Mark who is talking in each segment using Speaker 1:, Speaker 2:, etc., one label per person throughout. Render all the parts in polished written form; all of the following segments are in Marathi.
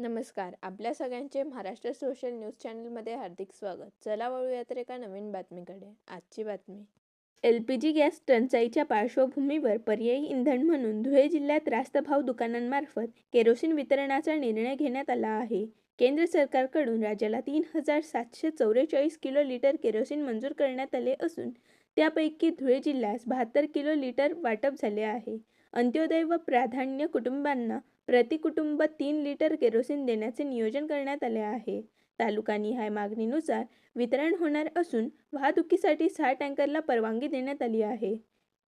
Speaker 1: नमस्कार. आपल्या सगळ्यांचे महाराष्ट्र सोशल न्यूज चॅनलमध्ये हार्दिक स्वागत. चला वळूया तर एका नवीन बातमीकडे. आजची बातमी. LPG गॅस टंचाईच्या पार्श्वभूमीवर पर्यायी इंधन म्हणून धुळे जिल्ह्यात रास्त भाव दुकानांमार्फत केरोसिन वितरणाचा निर्णय घेण्यात आला आहे. केंद्र सरकारकडून राज्याला 3,744 किलो लिटर केरोसिन मंजूर करण्यात आले असून त्यापैकी धुळे जिल्ह्यास 72 किलो लिटर वाटप झाले आहे. अंत्योदय व प्राधान्य कुटुंबांना प्रति कुटुंब 3 लिटर केरोसिन देण्याचे नियोजन करण्यात आले आहे. तालुकानिहाय मागणीनुसार वितरण होणार असून वाहतुकीसाठी 6 टँकरला परवानगी देण्यात आली आहे.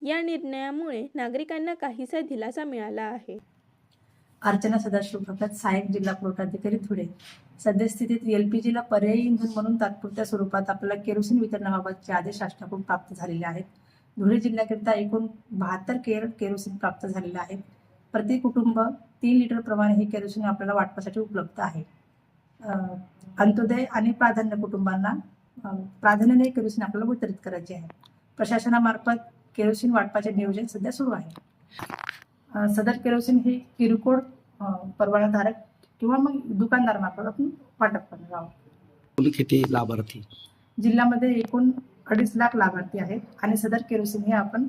Speaker 1: या निर्णयामुळे नागरिकांना काहीसा दिलासा मिळाला आहे.
Speaker 2: अर्चना सदाशिव भगत, सहाय्यक जिल्हा पुरवठाधिकारी धुळे. सद्यस्थितीत LPGला पर्यायी इंधन म्हणून तात्पुरत्या स्वरूपात आपल्याला केरोसिन वितरणाबाबतचे आदेश शासनाकडून प्राप्त झालेले आहेत. धुळे जिल्ह्याकरिता एकूण 72 केरोसिन प्राप्त झालेले आहेत. प्रति कुटुंब 3 लिटर प्रमाणे हे केरोसिन आपल्याला वाटपासाठी उपलब्ध आहे. अंत्योदय आणि प्राधान्य कुटुंबांना प्राधान्याने केरोसिन आपल्याला वितरित करायचे आहे. प्रशासनामार्फत केरोसिन वाटपाचे नियोजन सध्या सुरू आहे. सदर केरोसिन हे किरकोळ परवानाधारक किंवा मग दुकानदारामार्फत आपण वाटप करणार आहोत.
Speaker 3: किती लाभार्थी?
Speaker 2: जिल्ह्यामध्ये एकूण 2.5 लाख लाभार्थी आहेत आणि सदर केरोसिन हे आपण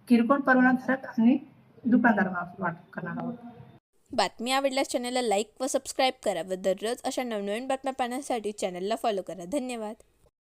Speaker 2: किरकोळ परवानाधारक आणि दुकानदारामार्फत वाटप करणार आहोत.
Speaker 1: बातमी आवडल्यास चॅनलला लाईक व सबस्क्राईब करा व दररोज अशा नवनवीन बातम्या पाहण्यासाठी चॅनलला फॉलो करा. धन्यवाद.